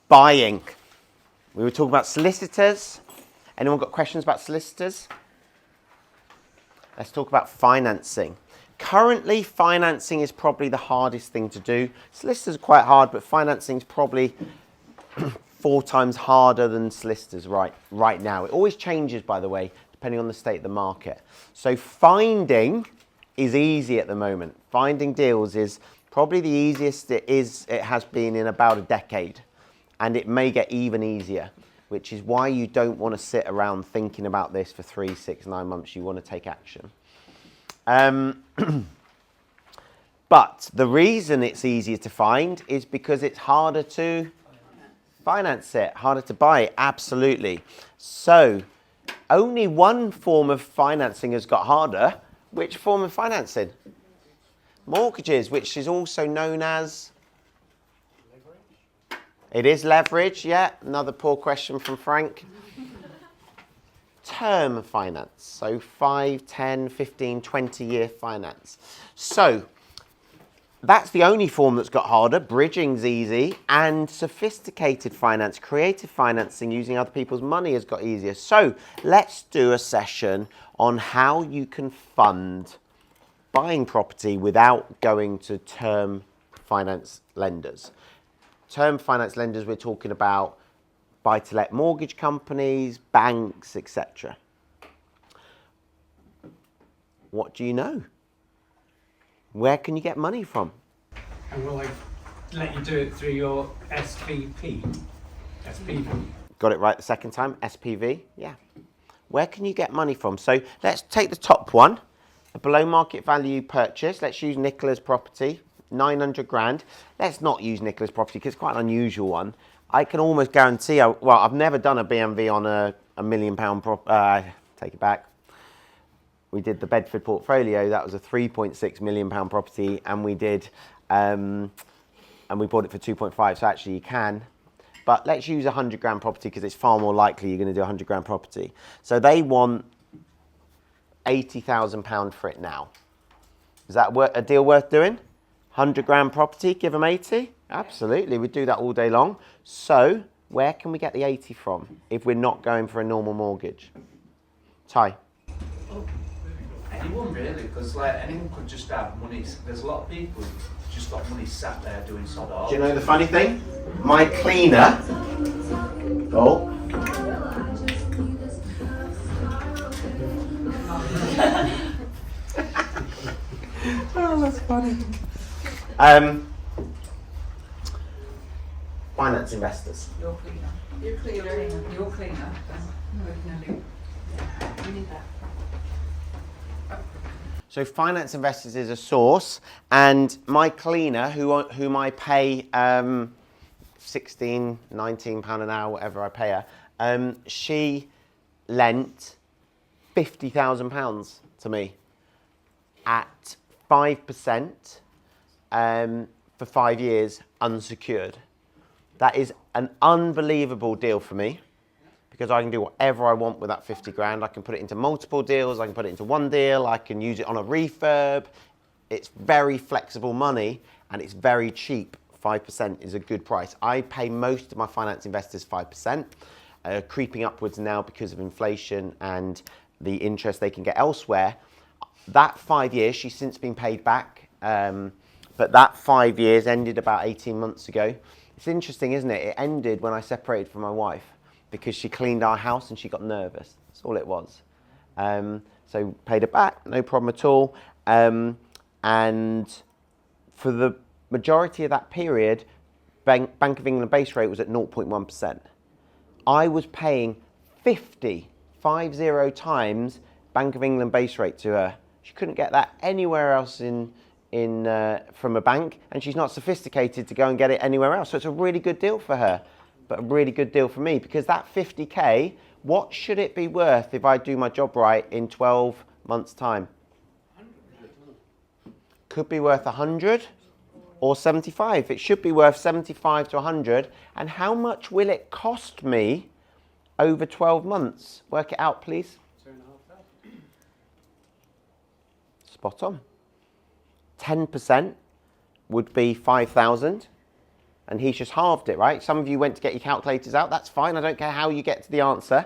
Buying. We were talking about solicitors. Anyone got questions about solicitors? Let's talk about financing. Currently, financing is probably the hardest thing to do. Solicitors are quite hard, but financing is probably 4 times harder than solicitors right now. It always changes, by the way, depending on the state of the market. So finding is easy at the moment. Finding deals is probably the easiest it has been in about a decade. And it may get even easier, which is why you don't want to sit around thinking about this for 3, 6, 9 months. You want to take action. But the reason it's easier to find is because it's harder to finance it, harder to buy it, absolutely. So only one form of financing has got harder. Which form of financing? Mortgages, which is also known as? Leverage. It is leverage, yeah. Another poor question from Frank. Term finance, so 5, 10, 15, 20-year finance. So that's the only form that's got harder. Bridging's easy, and sophisticated finance, creative financing using other people's money has got easier. So let's do a session on how you can fund buying property without going to term finance lenders. Term finance lenders, we're talking about buy-to-let mortgage companies, banks, etc. What do you know? Where can you get money from? And will I let you do it through your SPV? Got it right the second time, SPV, yeah. Where can you get money from? So let's take the top one, a below market value purchase. Let's use Nicola's property, 900 grand. Let's not use Nicola's property because it's quite an unusual one. I can almost guarantee, I've never done a BMV on a £1 million take it back. We did the Bedford portfolio, that was a £3.6 million property, and we did, and we bought it for 2.5, so actually you can. But let's use a 100 grand property because it's far more likely you're going to do a 100 grand property. So they want £80,000 for it now. Is that a deal worth doing? 100 grand property, give them 80? Absolutely, we'd do that all day long. So where can we get the 80 from if we're not going for a normal mortgage? Ty? Well, anyone really, because like anyone could just have money. There's a lot of people who've just got money sat there doing sod off. Do you know the funny thing? My cleaner, oh, oh, that's funny. Finance investors. Your cleaner. Your cleaner. Your cleaner. We need that. So finance investors is a source, and my cleaner, whom I pay £16, £19 an hour, whatever I pay her, she lent £50,000 to me at 5% for 5 years unsecured. That is an unbelievable deal for me because I can do whatever I want with that 50 grand. I can put it into multiple deals. I can put it into one deal. I can use it on a refurb. It's very flexible money and it's very cheap. 5% is a good price. I pay most of my finance investors 5%, creeping upwards now because of inflation and the interest they can get elsewhere. That 5 years, she's since been paid back, but that 5 years ended about 18 months ago. It's interesting, isn't it? It ended when I separated from my wife because she cleaned our house and she got nervous. That's all it was. So paid her back, no problem at all. And for the majority of that period, Bank of England base rate was at 0.1%. I was paying 50 times Bank of England base rate to her. She couldn't get that anywhere else from a bank, and she's not sophisticated to go and get it anywhere else. So it's a really good deal for her, but a really good deal for me because that 50k, what should it be worth if I do my job right in 12 months' time? Could be worth 100 or 75. It should be worth 75 to 100. And how much will it cost me over 12 months? Work it out, please. 2,500. Spot on. 10% would be 5,000. and he's just halved it, right? Some of you went to get your calculators out. That's fine. I don't care how you get to the answer.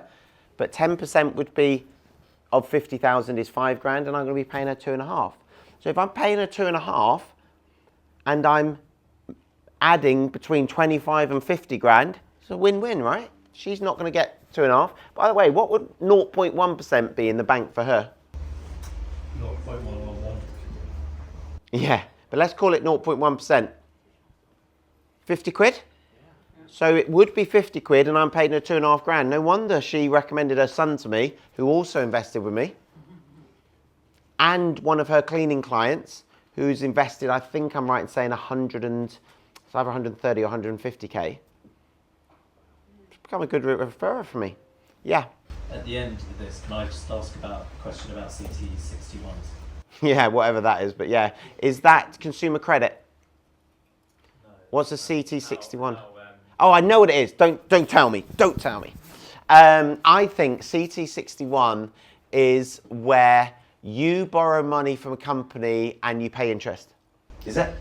But 10% would be of 50,000 is 5 grand, and I'm going to be paying her 2.5. So if I'm paying her 2.5 and I'm adding between 25 and 50 grand, it's a win-win, right? She's not going to get 2.5. By the way, what would 0.1% be in the bank for her? 0.111. Yeah, but let's call it 0.1%. 50 quid? So it would be 50 quid and I'm paying her 2.5 grand. No wonder she recommended her son to me, who also invested with me. And one of her cleaning clients, who's invested, I think I'm right in saying it's either 130 or 150k. It's become a good referrer for me. Yeah. At the end of this, can I just ask about a question about CT61s? Yeah, whatever that is, but yeah. Is that consumer credit? No. What's a CT61? Oh, I know what it is. Don't tell me. Don't tell me. I think CT61 is where you borrow money from a company and you pay interest. Is it?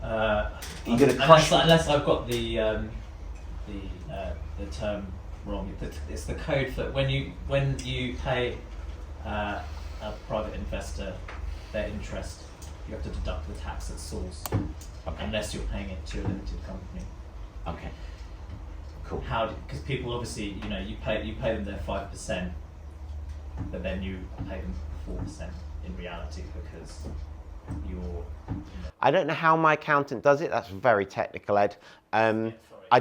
You're gonna crush unless I've got the term wrong. It's the code for when you pay a private investor their interest, you have to deduct the tax at source, unless you're paying it to a limited company. Okay. Cool. Because people obviously, you pay them their 5%, but then you pay them 4% in reality because you're. I don't know how my accountant does it. That's very technical, Ed. I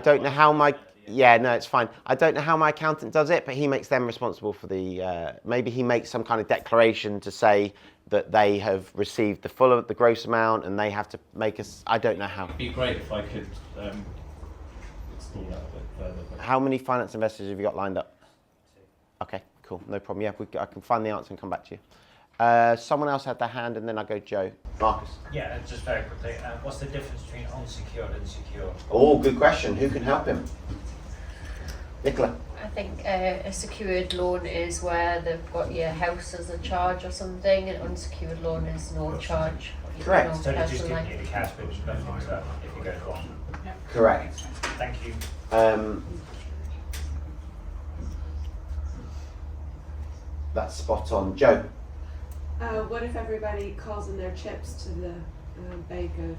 don't know how my. Yeah, no, it's fine. I don't know how my accountant does it, but he makes them responsible for the. Maybe he makes some kind of declaration to say that they have received the full of the gross amount, and they have to make us. I don't know how. It'd be great if I could explore that a bit further. But How many finance investors have you got lined up? Okay, cool, no problem. Yeah, I can find the answer and come back to you. Someone else had their hand, and then I go Joe. Marcus. Yeah, just very quickly, what's the difference between unsecured and secure? Oh, good question. Who can help him? Nicola. I think a secured loan is where they've got your house as a charge or something, and unsecured loan is no charge. Correct. So they just personal give you the cash, but there's nothing to that if you go wrong. Correct. Thank you. That's spot on. Joe. What if everybody calls in their chips to the bank of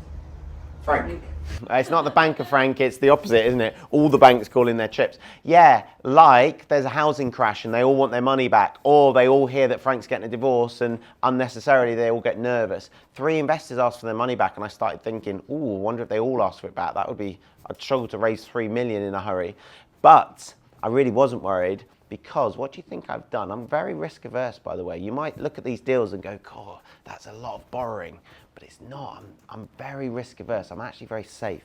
Frank. It's not the Bank of Frank, it's the opposite, isn't it? All the banks call in their chips. Yeah, like there's a housing crash and they all want their money back, or they all hear that Frank's getting a divorce and unnecessarily they all get nervous. 3 investors asked for their money back and I started thinking, ooh, I wonder if they all ask for it back. I'd struggle to raise 3 million in a hurry. But I really wasn't worried because what do you think I've done? I'm very risk averse, by the way. You might look at these deals and go, God, that's a lot of borrowing. But it's not. I'm very risk averse. I'm actually very safe.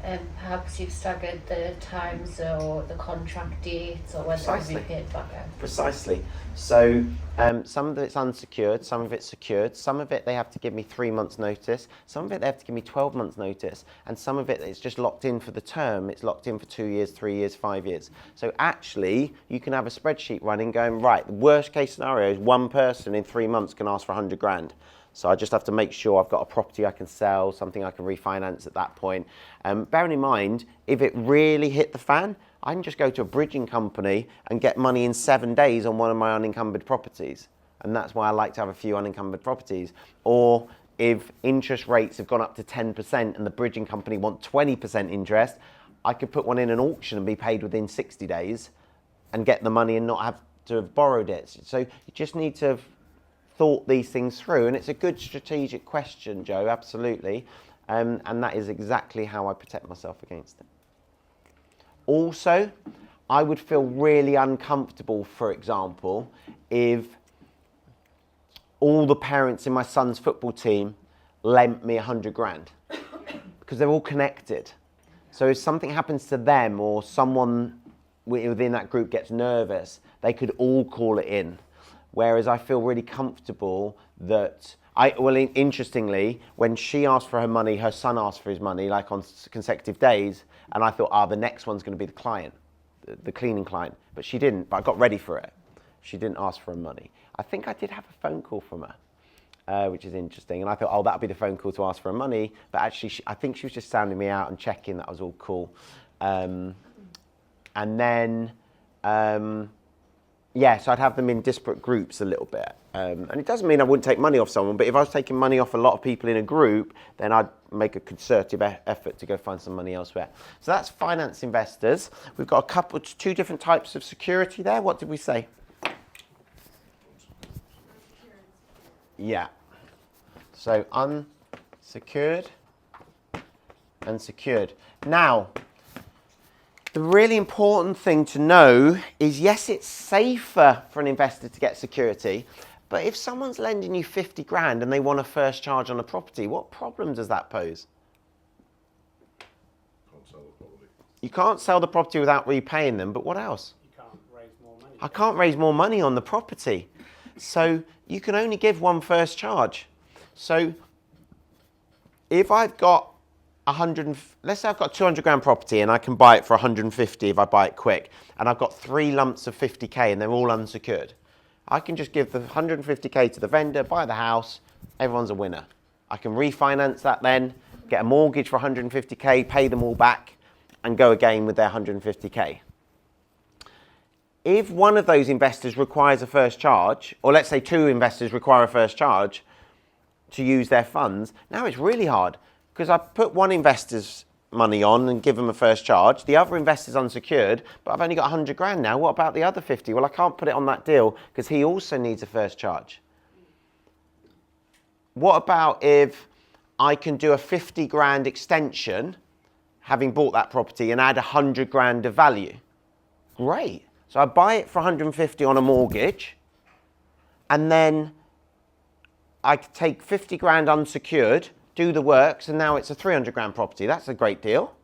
Perhaps you've staggered the times or the contract dates or whether Precisely. it'll be paid back out. Precisely. So some of it's unsecured, some of it's secured, some of it they have to give me 3 months notice, some of it they have to give me 12 months notice, and some of it it's just locked in for the term. It's locked in for 2 years, 3 years, 5 years. So actually you can have a spreadsheet running going, right, the worst case scenario is one person in 3 months can ask for 100 grand. So I just have to make sure I've got a property I can sell, something I can refinance at that point. Bearing in mind, if it really hit the fan, I can just go to a bridging company and get money in 7 days on one of my unencumbered properties. And that's why I like to have a few unencumbered properties. Or if interest rates have gone up to 10% and the bridging company want 20% interest, I could put one in an auction and be paid within 60 days and get the money and not have to have borrowed it. So you just need to have thought these things through, and it's a good strategic question, Joe, absolutely, and that is exactly how I protect myself against it. Also, I would feel really uncomfortable, for example, if all the parents in my son's football team lent me 100 grand, because they're all connected. So if something happens to them or someone within that group gets nervous, they could all call it in. Whereas I feel really comfortable that interestingly, when she asked for her money, her son asked for his money, like on consecutive days, and I thought, the next one's going to be the client, the cleaning client, but she didn't. But I got ready for it. She didn't ask for her money. I think I did have a phone call from her, which is interesting. And I thought, oh, that'll be the phone call to ask for money. But actually, I think she was just sounding me out and checking that I was all cool. And then, yeah, so I'd have them in disparate groups a little bit. And it doesn't mean I wouldn't take money off someone, but if I was taking money off a lot of people in a group, then I'd make a concerted effort to go find some money elsewhere. So that's finance investors. We've got two different types of security there. What did we say? Yeah. So unsecured and secured. Now, the really important thing to know is, yes, it's safer for an investor to get security, but if someone's lending you 50 grand and they want a first charge on a property, what problem does that pose? Can't sell the property. You can't sell the property without repaying them, but what else? You can't raise more money. I can't raise more money on the property. So you can only give one first charge. So if I've got let's say I've got 200 grand property and I can buy it for 150 if I buy it quick, and I've got 3 lumps of 50k and they're all unsecured. I can just give the 150k to the vendor, buy the house, everyone's a winner. I can refinance that then, get a mortgage for 150k, pay them all back, and go again with their 150k. If one of those investors requires a first charge, or let's say 2 investors require a first charge to use their funds, now it's really hard. Because I put one investor's money on and give them a first charge. The other investor's unsecured, but I've only got 100 grand now. What about the other 50? Well, I can't put it on that deal because he also needs a first charge. What about if I can do a 50 grand extension, having bought that property, and add 100 grand of value? Great. So I buy it for 150 on a mortgage, and then I take 50 grand unsecured, do the works, and now it's a 300 grand property. That's a great deal.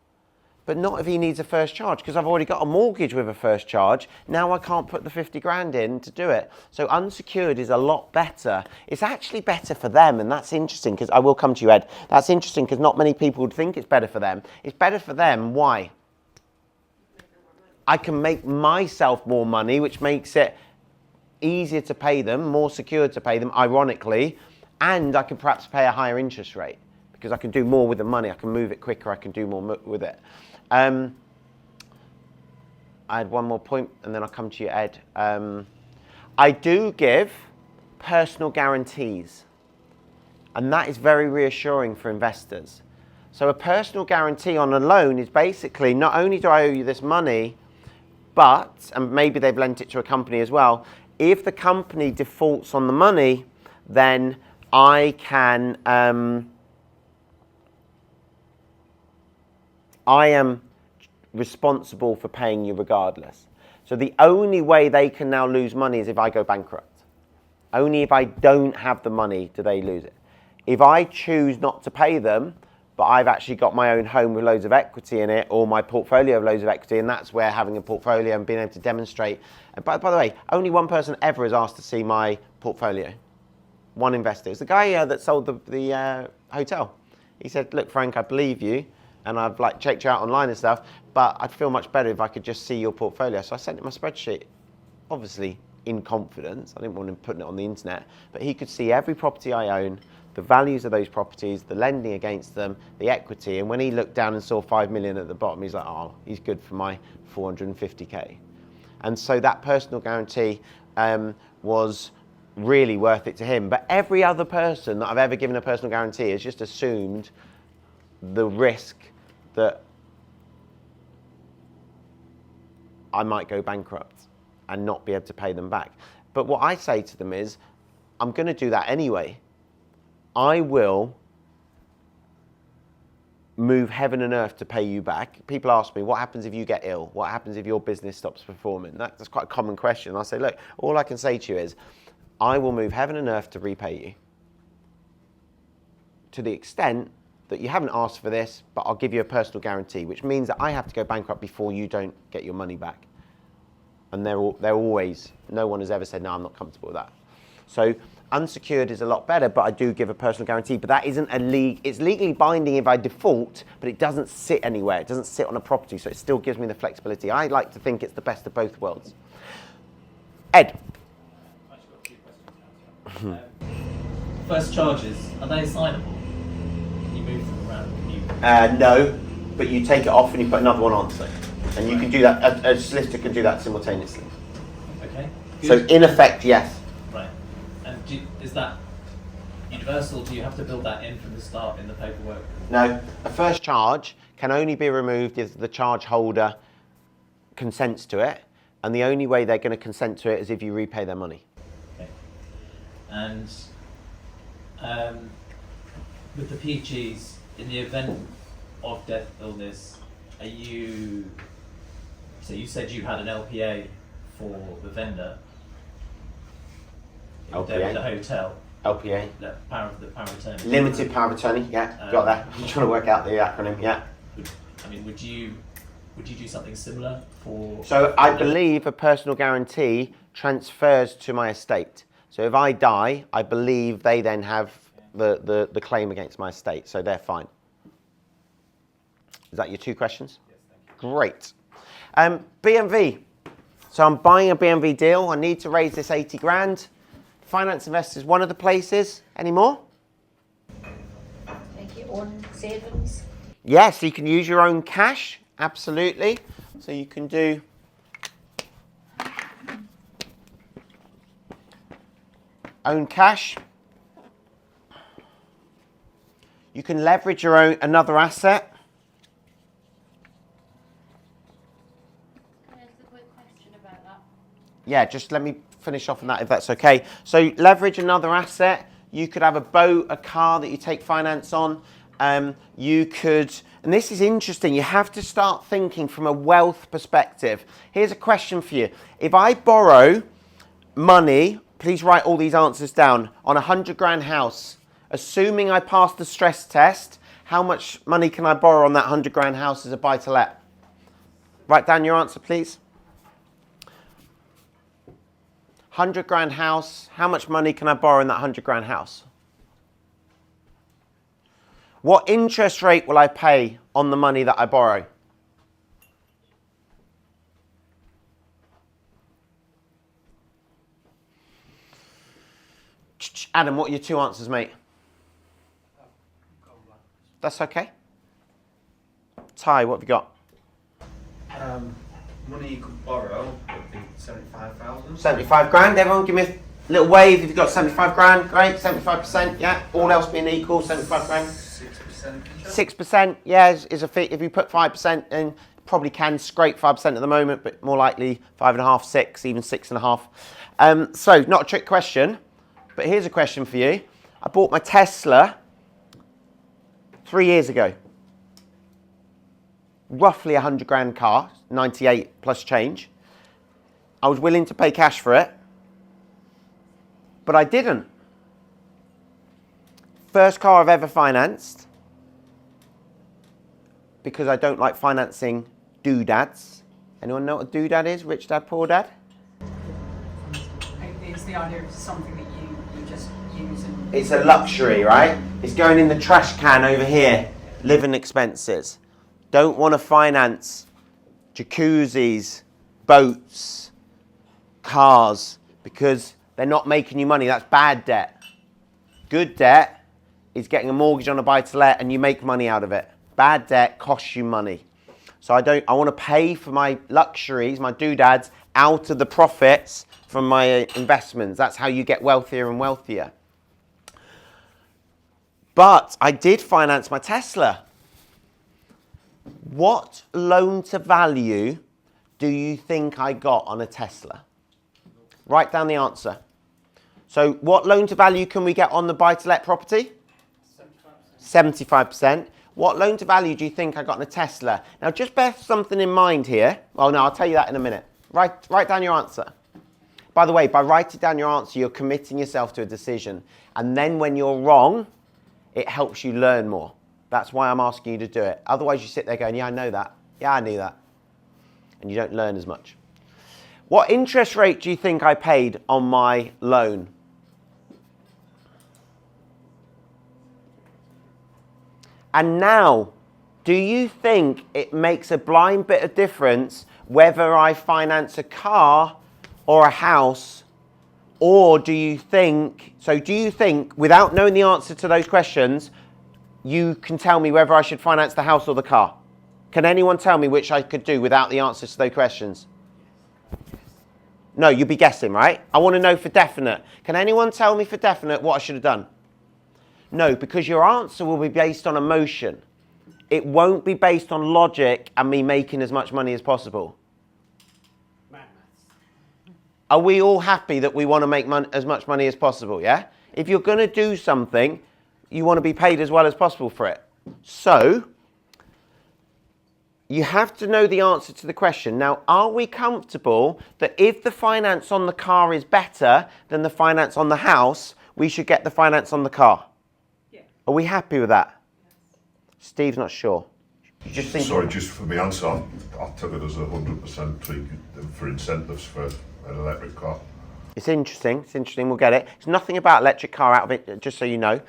But not if he needs a first charge, because I've already got a mortgage with a first charge. Now I can't put the 50 grand in to do it. So unsecured is a lot better. It's actually better for them, and that's interesting, because I will come to you, Ed. That's interesting because not many people would think it's better for them. It's better for them. Why? I can make myself more money, which makes it easier to pay them, more secure to pay them, ironically, and I can perhaps pay a higher interest rate because I can do more with the money. I can move it quicker. I can do more with it. I had one more point, and then I'll come to you, Ed. I do give personal guarantees, and that is very reassuring for investors. So a personal guarantee on a loan is basically, not only do I owe you this money, but, and maybe they've lent it to a company as well, if the company defaults on the money, then I can, I am responsible for paying you regardless. So the only way they can now lose money is if I go bankrupt. Only if I don't have the money do they lose it. If I choose not to pay them, but I've actually got my own home with loads of equity in it, or my portfolio of loads of equity, and that's where having a portfolio and being able to demonstrate. And by the way, only one person ever has asked to see my portfolio. One investor. It's the guy that sold the hotel. He said, look, Frank, I believe you, and I've like checked you out online and stuff, but I'd feel much better if I could just see your portfolio. So I sent him a spreadsheet, obviously in confidence. I didn't want him putting it on the internet, but he could see every property I own, the values of those properties, the lending against them, the equity. And when he looked down and saw 5 million at the bottom, he's like, oh, he's good for my 450k. And so that personal guarantee was really worth it to him. But every other person that I've ever given a personal guarantee has just assumed the risk that I might go bankrupt and not be able to pay them back. But what I say to them is, I'm going to do that anyway. I will move heaven and earth to pay you back. People ask me, what happens if you get ill? What happens if your business stops performing? That's quite a common question. I say, look, all I can say to you is, I will move heaven and earth to repay you. To the extent that you haven't asked for this, but I'll give you a personal guarantee, which means that I have to go bankrupt before you don't get your money back. And they're always, no one has ever said, no, I'm not comfortable with that. So unsecured is a lot better, but I do give a personal guarantee. But that isn't it's legally binding if I default, but it doesn't sit anywhere. It doesn't sit on a property, so it still gives me the flexibility. I like to think it's the best of both worlds. Ed. I've actually got a few questions now. first charges, are they assignable? Can you move them around? Can you... No, but you take it off and you put another one on. And you can do that, a solicitor can do that simultaneously. Okay. So Good. in effect, yes. Right. And is that universal? Do you have to build that in from the start in the paperwork? No, a first charge can only be removed if the charge holder consents to it, and the only way they're going to consent to it is if you repay their money. Okay. And with the PGs, in the event of death, illness, are you... So you said you had an LPA for the vendor. LPA? The hotel. LPA. The power of attorney. Limited power of attorney, yeah, got that. I'm trying to work out the acronym, yeah. Would you do something similar for... So I believe a personal guarantee transfers to my estate. So if I die, I believe they then have the claim against my estate, so they're fine. Is that your two questions? Yes, thank you. Great. BMW. So I'm buying a BMW deal. I need to raise this 80 grand. Finance Investors, one of the places. Any more? Make your own savings. Yes, you can use your own cash. Absolutely. So you can do own cash. You can leverage your own another asset. Can I ask a quick question about that? Yeah, just let me finish off on that if that's okay. So leverage another asset. You could have a boat, a car that you take finance on. You could, and this is interesting, you have to start thinking from a wealth perspective. Here's a question for you. If I borrow money, please write all these answers down, on a 100 grand house, assuming I pass the stress test, how much money can I borrow on that 100 grand house as a buy-to-let? Write down your answer, please. 100 grand house, how much money can I borrow in that 100 grand house? What interest rate will I pay on the money that I borrow? Adam, what are your two answers, mate? That's okay. Ty, what have you got? Money you could borrow would be 75,000. 75 grand. Everyone give me a little wave if you've got 75 grand. Great, 75%, yeah. All else being equal, 75 grand. 6%. 6%, yeah, is a fee. If you put 5% in, probably can scrape 5% at the moment, but more likely 5.5, 6, even 6.5. So not a trick question, but here's a question for you. I bought my Tesla 3 years ago. Roughly 100 grand car, 98 plus change. I was willing to pay cash for it, but I didn't. First car I've ever financed, because I don't like financing doodads. Anyone know what a doodad is? Rich dad, poor dad? It's the idea of something that you just use and... It's a luxury, right? It's going in the trash can over here. Living expenses. Don't want to finance jacuzzis, boats, cars, because they're not making you money. That's bad debt. Good debt is getting a mortgage on a buy-to-let and you make money out of it. Bad debt costs you money. So I want to pay for my luxuries, my doodads, out of the profits from my investments. That's how you get wealthier and wealthier. But I did finance my Tesla. What loan to value do you think I got on a Tesla? Write down the answer. So what loan to value can we get on the buy-to-let property? 75%. What loan to value do you think I got on a Tesla? Now just bear something in mind here. Well, no, I'll tell you that in a minute. Write down your answer. By the way, by writing down your answer, you're committing yourself to a decision. And then when you're wrong, it helps you learn more. That's why I'm asking you to do it. Otherwise you sit there going, yeah, I know that. Yeah, I knew that. And you don't learn as much. What interest rate do you think I paid on my loan? And now, do you think it makes a blind bit of difference whether I finance a car or a house Or do you think, without knowing the answer to those questions, you can tell me whether I should finance the house or the car? Can anyone tell me which I could do without the answers to those questions? No, you'd be guessing, right? I want to know for definite. Can anyone tell me for definite what I should have done? No, because your answer will be based on emotion. It won't be based on logic and me making as much money as possible. Are we all happy that we want to make as much money as possible, yeah? If you're going to do something, you want to be paid as well as possible for it. So, you have to know the answer to the question. Now, are we comfortable that if the finance on the car is better than the finance on the house, we should get the finance on the car? Yeah. Are we happy with that? Yes. Steve's not sure. Sorry, just for my answer, I'll tell it as 100% for incentives for an electric car. It's interesting, we'll get it. It's nothing about electric car out of it, just so you know.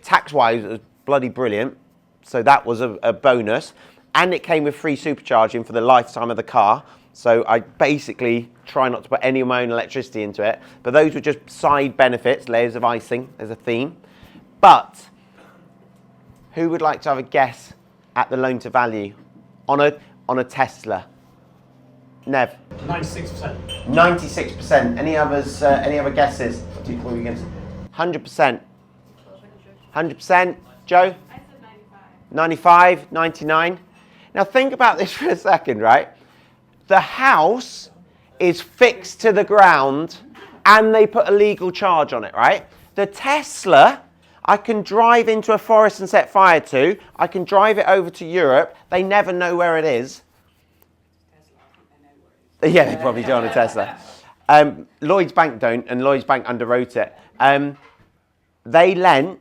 Tax-wise, it was bloody brilliant, so that was a bonus. And it came with free supercharging for the lifetime of the car, so I basically try not to put any of my own electricity into it. But those were just side benefits, layers of icing, there's a theme. But who would like to have a guess at the loan to value on a Tesla? Nev. 96%. 96%. Any others? Any other guesses? 100%. 100%. Joe? I said 95. 95, 99. Now think about this for a second, right? The house is fixed to the ground and they put a legal charge on it, right? The Tesla, I can drive into a forest and set fire to. I can drive it over to Europe. They never know where it is. Yeah, they probably do on a Tesla. Lloyds Bank don't, and Lloyds Bank underwrote it. They lent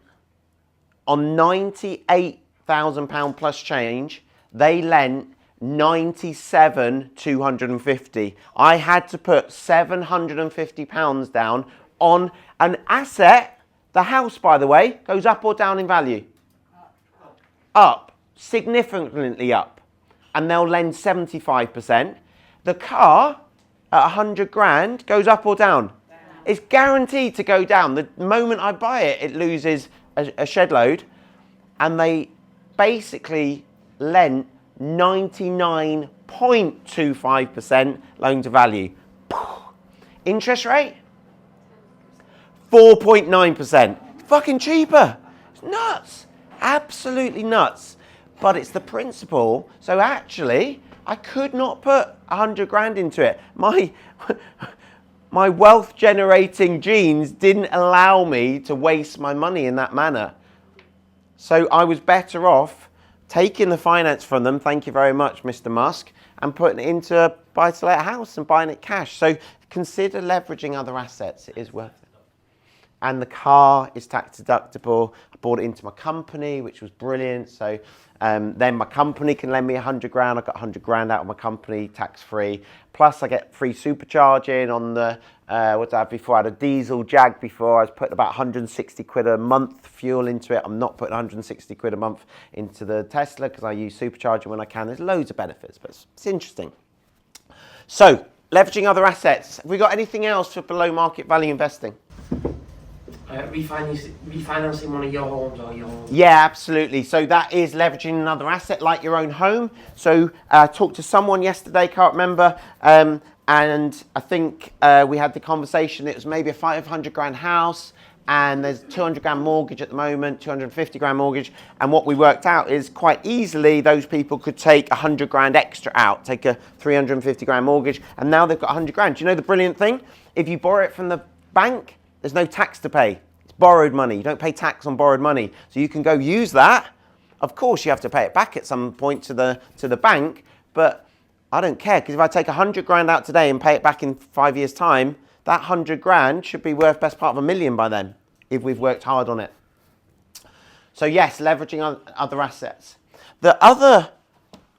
on £98,000 plus change. They lent 97,250. I had to put £750 down on an asset. The house, by the way, goes up or down in value? Up, significantly up. And they'll lend 75%. The car, at 100 grand, goes up or down? It's guaranteed to go down. The moment I buy it, it loses a shed load. And they basically lent 99.25% loan to value. Interest rate? 4.9%. Fucking cheaper. It's nuts. Absolutely nuts. But it's the principle. So actually, I could not put 100 grand into it. My wealth generating genes didn't allow me to waste my money in that manner. So I was better off taking the finance from them, thank you very much, Mr. Musk, and putting it into a buy-to-let house and buying it cash. So consider leveraging other assets. It is worth it. And the car is tax deductible. I bought it into my company, which was brilliant. So then my company can lend me 100 grand. I got 100 grand out of my company, tax-free. Plus I get free supercharging on the, what did I have before? I had a diesel Jag before. I was putting about 160 quid a month fuel into it. I'm not putting 160 quid a month into the Tesla because I use supercharging when I can. There's loads of benefits, but it's interesting. So leveraging other assets. Have we got anything else for below market value investing? Refinancing one of your homes or your home. Yeah, absolutely. So that is leveraging another asset like your own home. So I talked to someone yesterday, can't remember, and I think we had the conversation. It was maybe a 500 grand house and there's 200 grand mortgage at the moment, 250 grand mortgage. And what we worked out is quite easily those people could take 100 grand extra out, take a 350 grand mortgage, and now they've got 100 grand. Do you know the brilliant thing? If you borrow it from the bank, there's no tax to pay. It's borrowed money. You don't pay tax on borrowed money. So you can go use that. Of course, you have to pay it back at some point to the bank, but I don't care, because if I take 100 grand out today and pay it back in 5 years' time, that 100 grand should be worth best part of $1 million by then, if we've worked hard on it. So yes, leveraging other assets. The other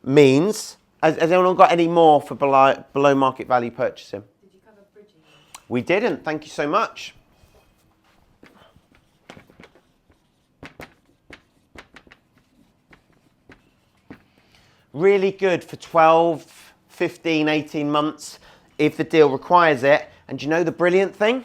means, has anyone got any more for below market value purchasing? Did you cover bridging? We didn't, thank you so much. Really good for 12, 15, 18 months if the deal requires it. And do you know the brilliant thing?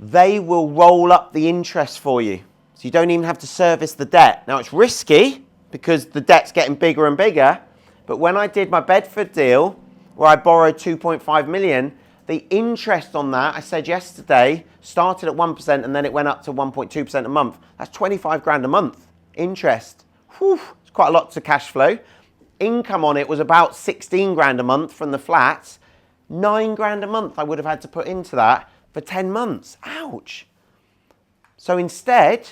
they will roll up the interest for you. So you don't even have to service the debt. Now it's risky because the debt's getting bigger and bigger. But when I did my Bedford deal, where I borrowed 2.5 million, the interest on that, I said yesterday, started at 1% and then it went up to 1.2% a month. That's 25 grand a month interest. Whew, it's quite a lot to cash flow. Income on it was about 16 grand a month from the flats. 9 grand a month I would have had to put into that for 10 months. Ouch. So instead,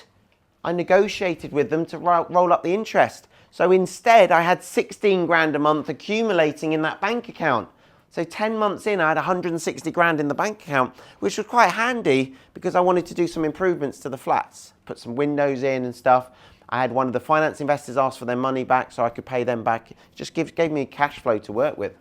I negotiated with them to roll up the interest. So instead, I had 16 grand a month accumulating in that bank account. So 10 months in, I had 160 grand in the bank account, which was quite handy because I wanted to do some improvements to the flats, put some windows in and stuff. I had one of the finance investors ask for their money back so I could pay them back. It just gave me cash flow to work with.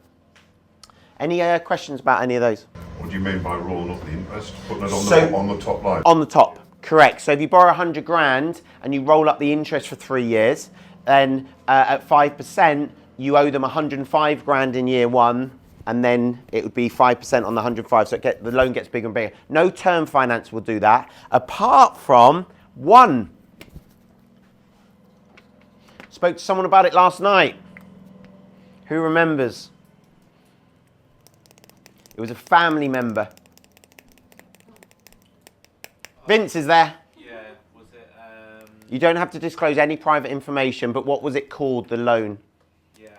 Any questions about any of those? What do you mean by rolling up the interest? Putting it on the top line? On the top, correct. So if you borrow 100 grand and you roll up the interest for 3 years, then at 5%, you owe them 105 grand in year one, and then it would be 5% on the 105, so the loan gets bigger and bigger. No term finance will do that, apart from one. Spoke to someone about it last night. Who remembers? It was a family member. Vince is there. Yeah, was it? You don't have to disclose any private information, but what was it called, the loan? Yeah.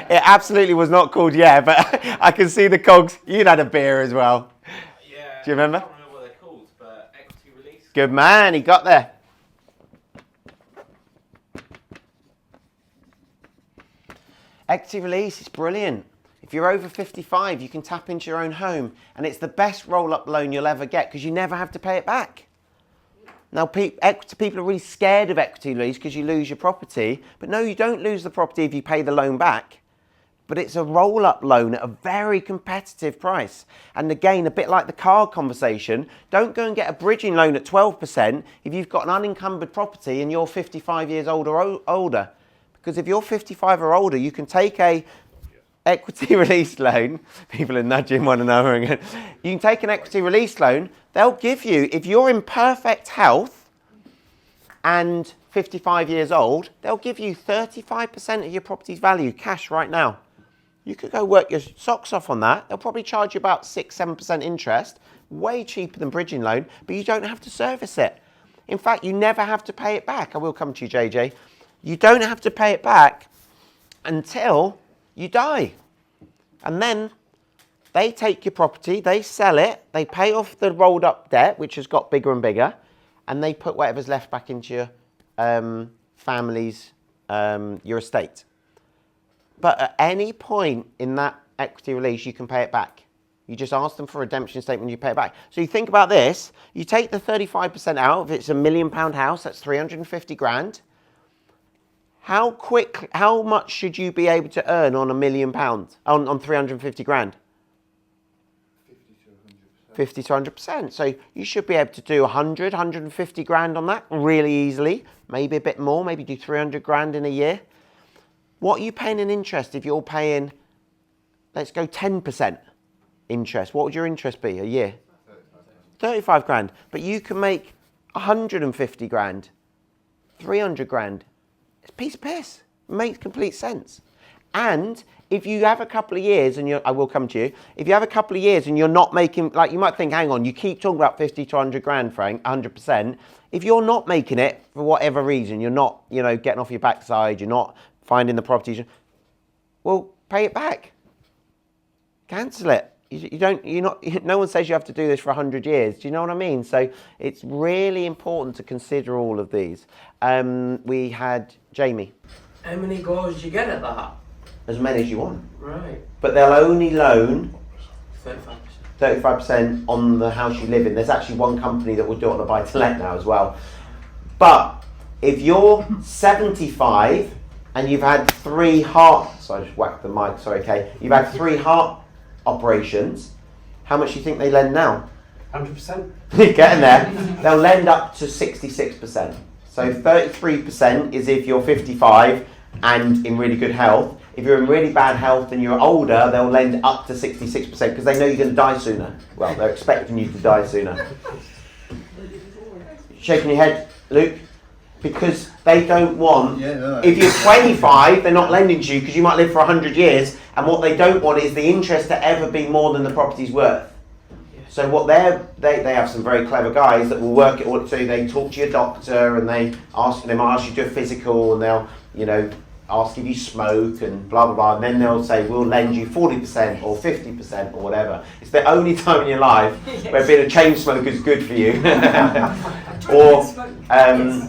It absolutely was not called Yeah, but I can see the cogs. You'd had a beer as well. Yeah. Do you remember? I don't remember what they're called, but equity release. Good man, he got there. Equity release is brilliant. If you're over 55, you can tap into your own home, and it's the best roll-up loan you'll ever get because you never have to pay it back. Now, people are really scared of equity release because you lose your property, but no, you don't lose the property if you pay the loan back. But it's a roll-up loan at a very competitive price. And again, a bit like the car conversation, don't go and get a bridging loan at 12% if you've got an unencumbered property and you're 55 years old or older. Because if you're 55 or older, you can take a equity release loan. People are nudging one another again. You can take an equity release loan. They'll give you, if you're in perfect health and 55 years old, they'll give you 35% of your property's value cash right now. You could go work your socks off on that. They'll probably charge you about 6-7% interest, way cheaper than bridging loan, but you don't have to service it. In fact, you never have to pay it back. I will come to you, JJ. You don't have to pay it back until you die. And then they take your property, they sell it, they pay off the rolled up debt, which has got bigger and bigger, and they put whatever's left back into your family's, your estate. But at any point in that equity release, you can pay it back. You just ask them for a redemption statement, you pay it back. So you think about this, you take the 35% out, if it's £1 million house, that's 350 grand. How much should you be able to earn on £1 million, on 350 grand? 50 to 100%. So you should be able to do 100, 150 grand on that really easily. Maybe a bit more, maybe do 300 grand in a year. What are you paying in interest if you're paying, let's go 10% interest? What would your interest be a year? 35 grand. But you can make 150 grand, 300 grand. It's a piece of piss. It makes complete sense. And if you have a couple of years, and I will come to you, if you have a couple of years and you're not making, like you might think, hang on, you keep talking about 50 to 100 grand, Frank, 100%. If you're not making it for whatever reason, you're not, getting off your backside, you're not finding the properties, well, pay it back. Cancel it. No one says you have to do this for 100 years. Do you know what I mean? So it's really important to consider all of these. We had Jamie. How many goals did you get at that? As many as you want. Right. But they'll only loan 35%. 35% on the house you live in. There's actually one company that will do it on a buy-to-let now as well. But if you're 75 and you've had 3 heart... Sorry, I just whacked the mic. Sorry, Kay. You've had 3 heart operations. How much do you think they lend now? 100%. You're getting there. They'll lend up to 66%. So 33% is if you're 55 and in really good health. If you're in really bad health and you're older, they'll lend up to 66% because they know you're going to die sooner. Well, they're expecting you to die sooner. Shaking your head, Luke? Because they don't want, if you're 25, they're not lending to you because you might live for 100 years, and what they don't want is the interest to ever be more than the property's worth. So what they have some very clever guys that will work it all. So they talk to your doctor and they might ask you to do a physical, and they'll, ask if you smoke and blah blah blah, and then they'll say we'll lend you 40% or 50% or whatever. It's the only time in your life where being a chain smoker is good for you. Or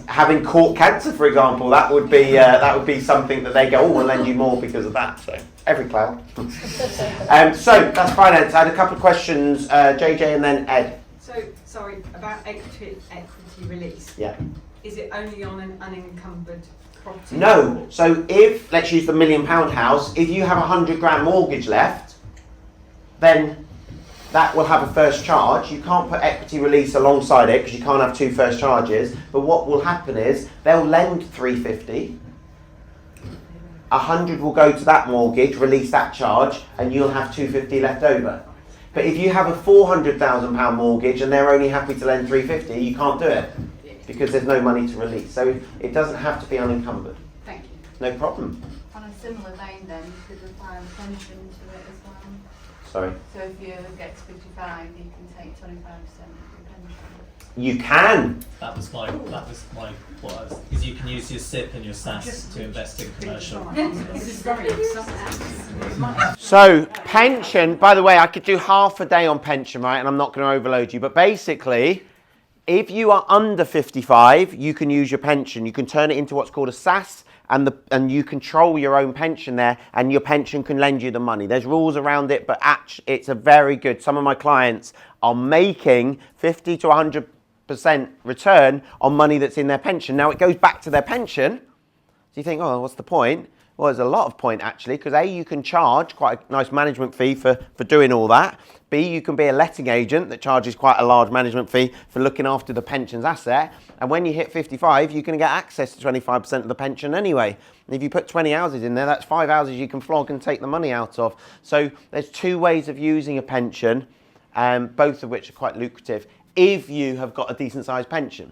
having caught cancer, for example, that would be something that they go, oh, we'll lend you more because of that. So every cloud. So that's finance. I had a couple of questions, JJ and then Ed. So, sorry, about equity release. Yeah. Is it only on an unencumbered property? No. So if, let's use the £1 million house, if you have £100,000 mortgage left, then that will have a first charge. You can't put equity release alongside it because you can't have two first charges. But what will happen is they'll lend 350. 100 will go to that mortgage, release that charge, and you'll have 250 left over. But if you have a £400,000 mortgage and they're only happy to lend 350, you can't do it because there's no money to release. So it doesn't have to be unencumbered. Thank you. No problem. On a similar vein then, you could apply a pension to it as well. Sorry. So if you get to 55, you can take 25% of your pension. You can. That was my because you can use your SIP and your SAS to invest in commercial. This is very exciting. So pension, by the way, I could do half a day on pension, right? And I'm not going to overload you. But basically, if you are under 55, you can use your pension. You can turn it into what's called a SAS, and you control your own pension there, and your pension can lend you the money. There's rules around it, but actually, it's a very good. Some of my clients are making 50 to 100% return on money that's in their pension. Now, it goes back to their pension. So you think, oh, what's the point? Well, there's a lot of point, actually, because A, you can charge quite a nice management fee for doing all that. B, you can be a letting agent that charges quite a large management fee for looking after the pension's asset. And when you hit 55, you can get access to 25% of the pension anyway. And if you put 20 houses in there, that's 5 houses you can flog and take the money out of. So there's two ways of using a pension, both of which are quite lucrative, if you have got a decent sized pension.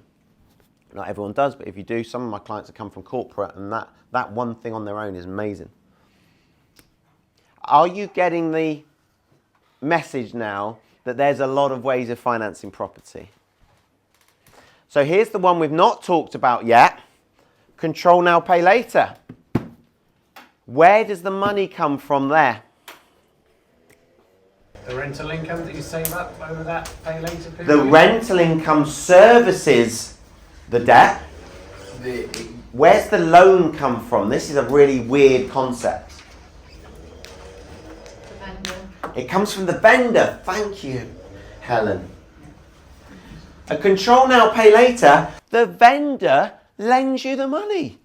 Not everyone does, but if you do, some of my clients have come from corporate, and that one thing on their own is amazing. Are you getting the message now that there's a lot of ways of financing property? So here's the one we've not talked about yet. Control now, pay later. Where does the money come from there? The rental income that you save up over that pay later period? The rental income services the debt. Where's the loan come from? This is a really weird concept. The vendor. It comes from the vendor. Thank you, Helen. A control now, pay later. The vendor lends you the money. Isn't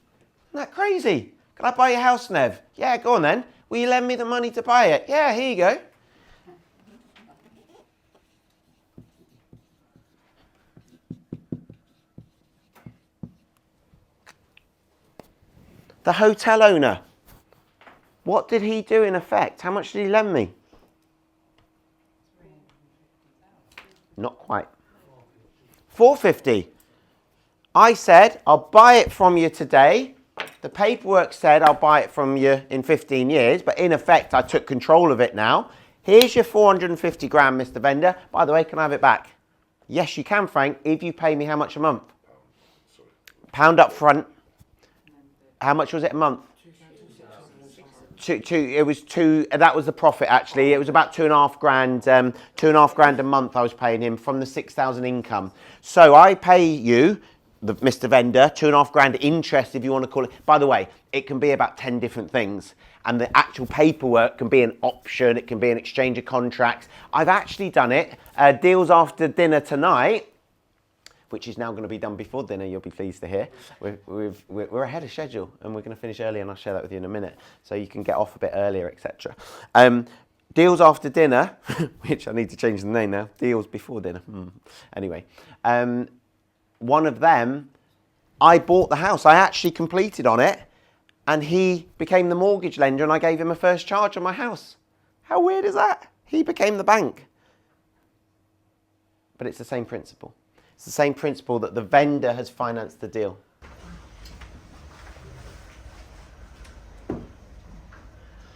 that crazy? Can I buy your house, Nev? Yeah, go on then. Will you lend me the money to buy it? Yeah, here you go. The hotel owner, what did he do in effect? How much did he lend me? Not quite. 450. I said, I'll buy it from you today. The paperwork said I'll buy it from you in 15 years, but in effect, I took control of it now. Here's your 450 grand, Mr. Vendor. By the way, can I have it back? Yes, you can, Frank, if you pay me how much a month? Pound up front. How much was it a month? It was two. That was the profit actually. It was about £2.5 grand. £2.5 grand a month I was paying him from the 6,000 income. So I pay you, Mr. Vendor, £2.5 grand interest if you want to call it. By the way, it can be about 10 different things, and the actual paperwork can be an option. It can be an exchange of contracts. I've actually done it. Deals after dinner tonight, which is now going to be done before dinner, you'll be pleased to hear. We're ahead of schedule, and we're going to finish early, and I'll share that with you in a minute, so you can get off a bit earlier, etc. Deals after dinner, which I need to change the name now, deals before dinner. Anyway, one of them, I bought the house. I actually completed on it, and he became the mortgage lender and I gave him a first charge on my house. How weird is that? He became the bank. But it's the same principle. It's the same principle that the vendor has financed the deal.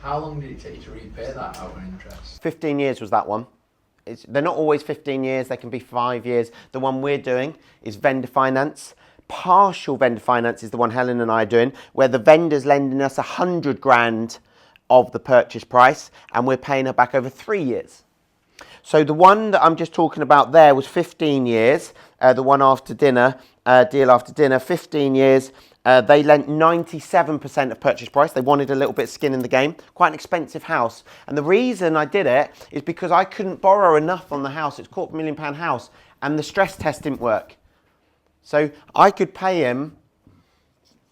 How long did it take to repay that out of interest? 15 years was that one. They're not always 15 years, they can be 5 years. The one we're doing is vendor finance. Partial vendor finance is the one Helen and I are doing, where the vendor's lending us 100 grand of the purchase price and we're paying her back over 3 years. So the one that I'm just talking about there was 15 years. The one after dinner, deal after dinner, 15 years. They lent 97% of purchase price. They wanted a little bit of skin in the game. Quite an expensive house. And the reason I did it is because I couldn't borrow enough on the house. It's a £250,000 house and the stress test didn't work. So I could pay him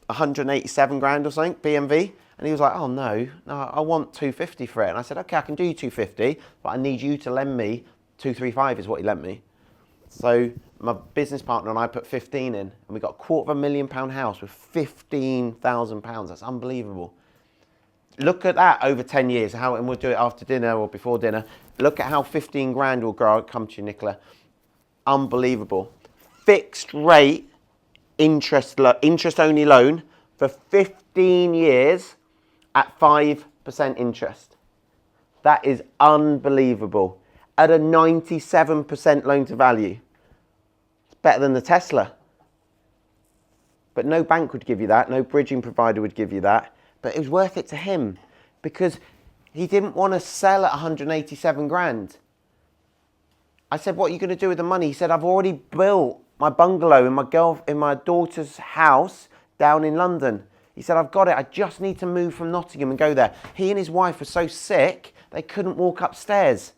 187 grand or something, BMV. And he was like, oh no, I want 250 for it. And I said, okay, I can do you 250, but I need you to lend me 235 is what he lent me. So my business partner and I put 15 in and we got a £250,000 house with £15,000. That's unbelievable. Look at that over 10 years, and we'll do it after dinner or before dinner. Look at how 15 grand will come to you, Nicola. Unbelievable. Fixed rate interest only loan for 15 years at 5% interest. That is unbelievable. At a 97% loan to value. It's better than the Tesla. But no bank would give you that. No bridging provider would give you that. But it was worth it to him because he didn't want to sell at 187 grand. I said, what are you going to do with the money? He said, I've already built my bungalow in my daughter's house down in London. He said, I've got it. I just need to move from Nottingham and go there. He and his wife were so sick, they couldn't walk upstairs.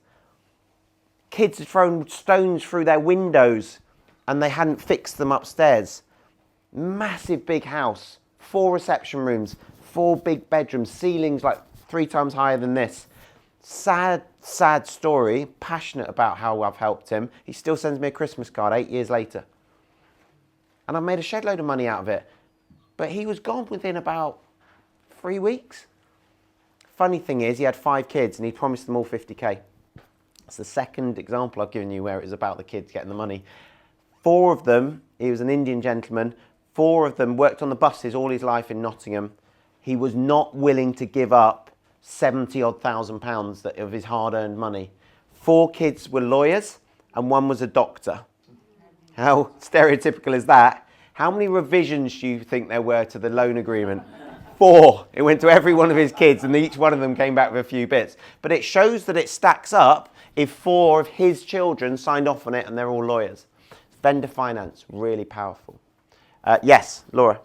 Kids had thrown stones through their windows and they hadn't fixed them upstairs. Massive big house, 4 reception rooms, 4 big bedrooms, ceilings like 3 times higher than this. Sad, sad story, passionate about how I've helped him. He still sends me a Christmas card 8 years later. And I've made a shed load of money out of it. But he was gone within about 3 weeks. Funny thing is, he had 5 kids and he promised them all 50k. It's the second example I've given you where it was about the kids getting the money. 4 of them, he was an Indian gentleman, 4 of them worked on the buses all his life in Nottingham. He was not willing to give up 70-odd thousand pounds of his hard-earned money. 4 kids were lawyers and 1 was a doctor. How stereotypical is that? How many revisions do you think there were to the loan agreement? 4. It went to every one of his kids and each one of them came back with a few bits. But it shows that it stacks up if 4 of his children signed off on it and they're all lawyers. Vendor finance, really powerful. Yes, Laura.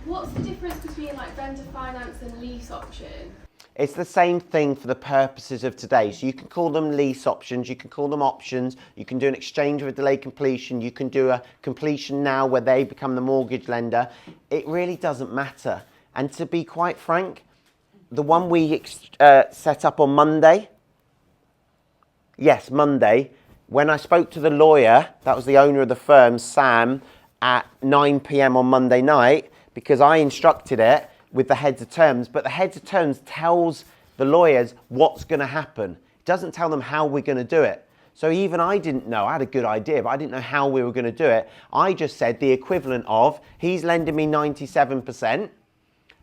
What's the difference between like vendor finance and lease option? It's the same thing for the purposes of today. So you can call them lease options, you can call them options, you can do an exchange with a delayed completion, you can do a completion now where they become the mortgage lender. It really doesn't matter. And to be quite frank, the one we set up on Monday, yes, Monday, when I spoke to the lawyer, that was the owner of the firm, Sam, at 9 p.m. on Monday night, because I instructed it with the heads of terms, but the heads of terms tells the lawyers what's going to happen. It doesn't tell them how we're going to do it. So even I didn't know. I had a good idea, but I didn't know how we were going to do it. I just said the equivalent of, he's lending me 97%.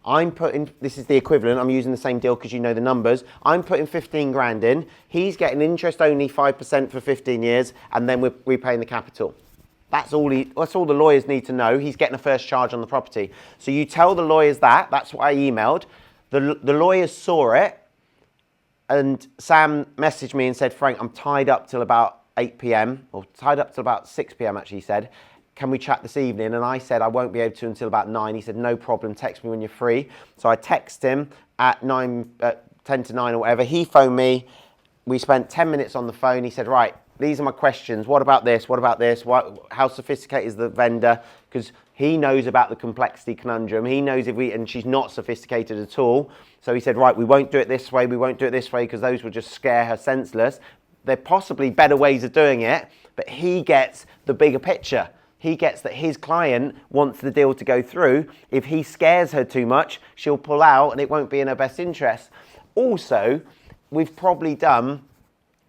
I'm putting, this is the equivalent, I'm using the same deal because you know the numbers. I'm putting 15 grand in. He's getting interest only 5% for 15 years, and then we're repaying the capital. That's all the lawyers need to know. He's getting a first charge on the property. So you tell the lawyers that. That's what I emailed. The lawyers saw it. And Sam messaged me and said, Frank, I'm tied up till about 8 p.m. or tied up till about 6 p.m. actually, he said. Can we chat this evening? And I said, I won't be able to until about 9. He said, no problem. Text me when you're free. So I texted him at 10 to 9 or whatever. He phoned me. We spent 10 minutes on the phone. He said, right, these are my questions. What about this? What about this? How sophisticated is the vendor? Because he knows about the complexity conundrum. He knows and she's not sophisticated at all. So he said, right, we won't do it this way. We won't do it this way because those will just scare her senseless. There are possibly better ways of doing it, but he gets the bigger picture. He gets that his client wants the deal to go through. If he scares her too much, she'll pull out and it won't be in her best interest. Also, we've probably done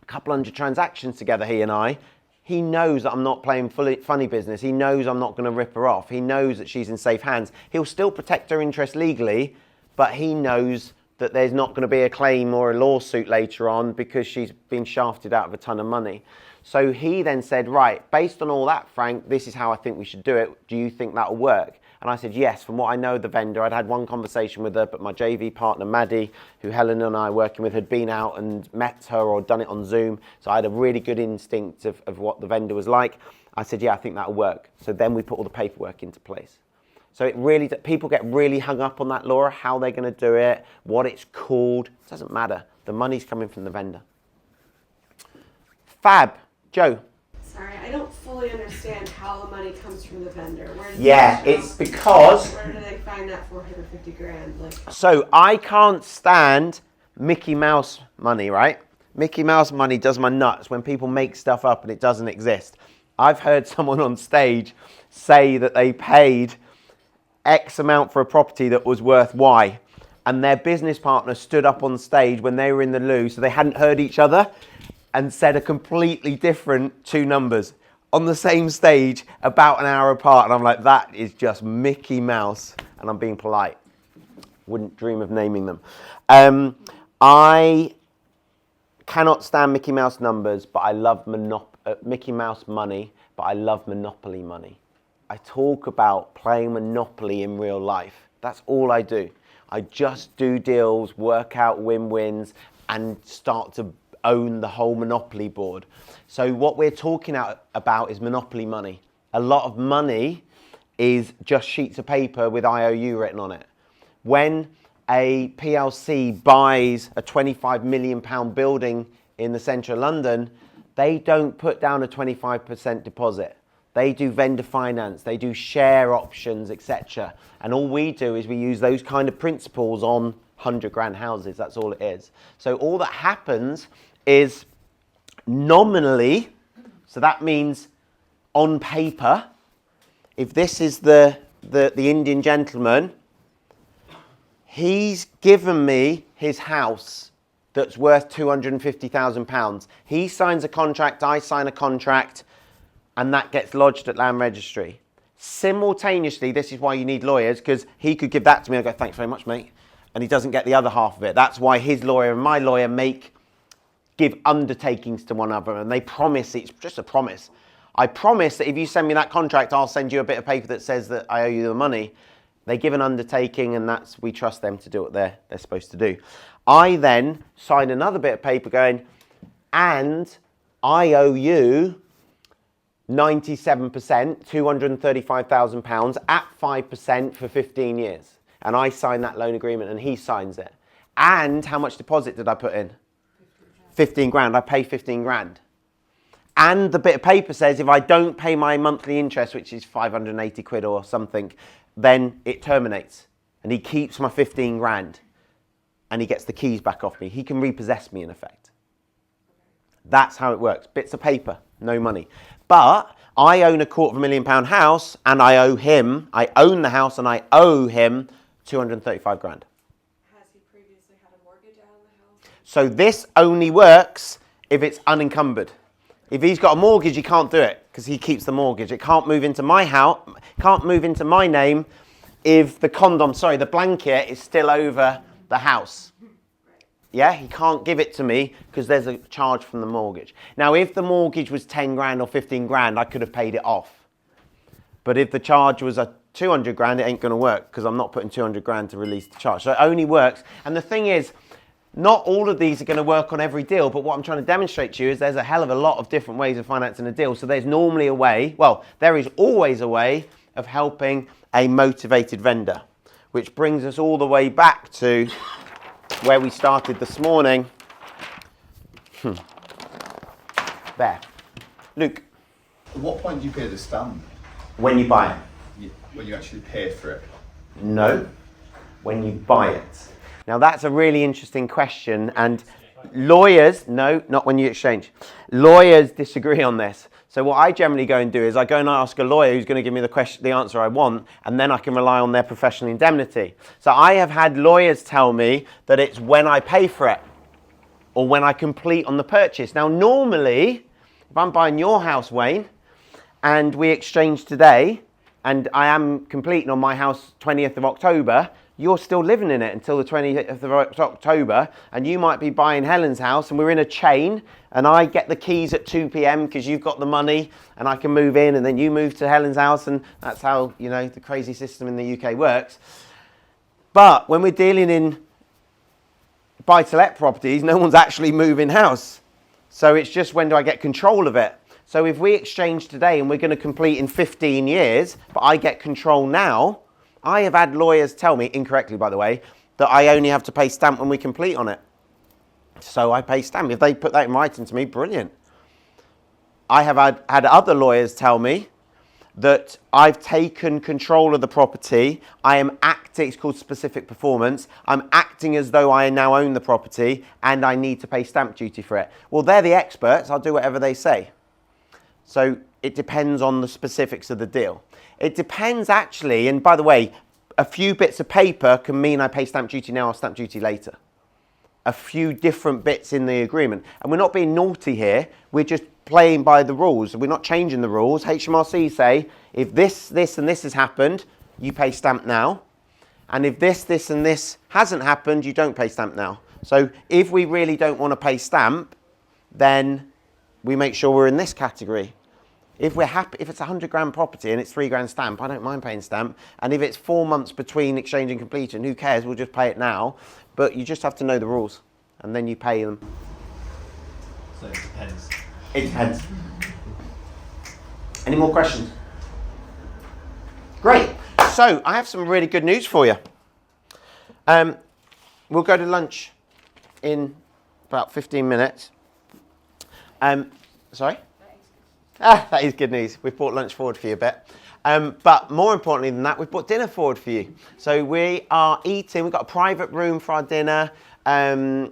a couple hundred transactions together, he and I. He knows that I'm not playing funny business. He knows I'm not going to rip her off. He knows that she's in safe hands. He'll still protect her interest legally, but he knows that there's not going to be a claim or a lawsuit later on because she's been shafted out of a ton of money. So he then said, right, based on all that, Frank, this is how I think we should do it. Do you think that'll work? And I said, yes, from what I know of the vendor, I'd had one conversation with her, but my JV partner, Maddie, who Helen and I are working with, had been out and met her or done it on Zoom. So I had a really good instinct of what the vendor was like. I said, yeah, I think that'll work. So then we put all the paperwork into place. So it really, people get really hung up on that, Laura, how they're going to do it, what it's called. It doesn't matter. The money's coming from the vendor. Fab. Joe. Sorry, I don't fully understand how the money comes from the vendor. Where does It's because... Where do they find that 450 grand? Like, so I can't stand Mickey Mouse money, right? Mickey Mouse money does my nuts when people make stuff up and it doesn't exist. I've heard someone on stage say that they paid X amount for a property that was worth Y, and their business partner stood up on stage when they were in the loo, so they hadn't heard each other, and said a completely different two numbers on the same stage about an hour apart. And I'm like, that is just Mickey Mouse. And I'm being polite. Wouldn't dream of naming them. I cannot stand Mickey Mouse numbers, but I love Mickey Mouse money, but I love Monopoly money. I talk about playing Monopoly in real life. That's all I do. I just do deals, work out win-wins, and start to own the whole Monopoly board. So what we're talking about is Monopoly money. A lot of money is just sheets of paper with IOU written on it. When a PLC buys a £25 million building in the centre of London, they don't put down a 25% deposit. They do vendor finance, they do share options, etc. And all we do is we use those kind of principles on 100 grand houses. That's all it is. So all that happens is nominally, so that means on paper, if this is the Indian gentleman, he's given me his house that's worth £250,000. He signs a contract, I sign a contract, and that gets lodged at Land Registry. Simultaneously, this is why you need lawyers, because he could give that to me and I go, thanks very much, mate. And he doesn't get the other half of it. That's why his lawyer and my lawyer give undertakings to one another, and they promise, it's just a promise. I promise that if you send me that contract, I'll send you a bit of paper that says that I owe you the money. They give an undertaking, and we trust them to do what they're supposed to do. I then sign another bit of paper going, and I owe you 97%, £235,000 at 5% for 15 years. And I sign that loan agreement and he signs it. And how much deposit did I put in? 15 grand. I pay 15 grand. And the bit of paper says if I don't pay my monthly interest, which is 580 quid or something, then it terminates. And he keeps my 15 grand. And he gets the keys back off me. He can repossess me in effect. That's how it works. Bits of paper, no money. But I own a £250,000 house and I owe him, I own the house and I owe him 235 grand. has he previously had a mortgage on the house? So this only works if it's unencumbered. If he's got a mortgage, he can't do it because he keeps the mortgage. It can't move into my house, can't move into my name if the blanket is still over the house. Yeah, he can't give it to me because there's a charge from the mortgage. Now, if the mortgage was 10 grand or 15 grand, I could have paid it off. But if the charge was a 200 grand, it ain't going to work because I'm not putting 200 grand to release the charge. So it only works. And the thing is, not all of these are going to work on every deal, but what I'm trying to demonstrate to you is there's a hell of a lot of different ways of financing a deal. So there's normally a way, well, there is always a way of helping a motivated vendor, which brings us all the way back to where we started this morning. There. Luke. At what point do you pay the stamp? When you buy it. When you actually pay for it? No, when you buy it. Now that's a really interesting question, and lawyers, no, not when you exchange. Lawyers disagree on this. So what I generally go and do is I go and ask a lawyer who's going to give me the answer I want, and then I can rely on their professional indemnity. So I have had lawyers tell me that it's when I pay for it or when I complete on the purchase. Now, normally, if I'm buying your house, Wayne, and we exchange today, and I am completing on my house 20th of October, you're still living in it until the 20th of October, and you might be buying Helen's house, and we're in a chain, and I get the keys at 2 p.m. because you've got the money, and I can move in, and then you move to Helen's house, and that's how, you know, the crazy system in the UK works. But when we're dealing in buy-to-let properties, no one's actually moving house. So it's just when do I get control of it? So if we exchange today and we're going to complete in 15 years, but I get control now, I have had lawyers tell me, incorrectly by the way, that I only have to pay stamp when we complete on it. So I pay stamp. If they put that in writing to me, brilliant. I have had other lawyers tell me that I've taken control of the property. I am acting, it's called specific performance. I'm acting as though I now own the property and I need to pay stamp duty for it. Well, they're the experts. I'll do whatever they say. So it depends on the specifics of the deal. It depends actually, and by the way, a few bits of paper can mean I pay stamp duty now or stamp duty later. A few different bits in the agreement. And we're not being naughty here, we're just playing by the rules. We're not changing the rules. HMRC say, if this, and this has happened, you pay stamp now. And if this, and this hasn't happened, you don't pay stamp now. So if we really don't want to pay stamp, then we make sure we're in this category. If we're happy, if it's a 100 grand property and it's 3 grand stamp, I don't mind paying stamp. And if it's 4 months between exchange and completion, who cares? We'll just pay it now. But you just have to know the rules, and then you pay them. So it depends. It depends. Any more questions? Great. So I have some really good news for you. We'll go to lunch in about 15 minutes. Sorry? That is good news. We've brought lunch forward for you a bit. But more importantly than that, we've brought dinner forward for you. So we are eating. We've got a private room for our dinner at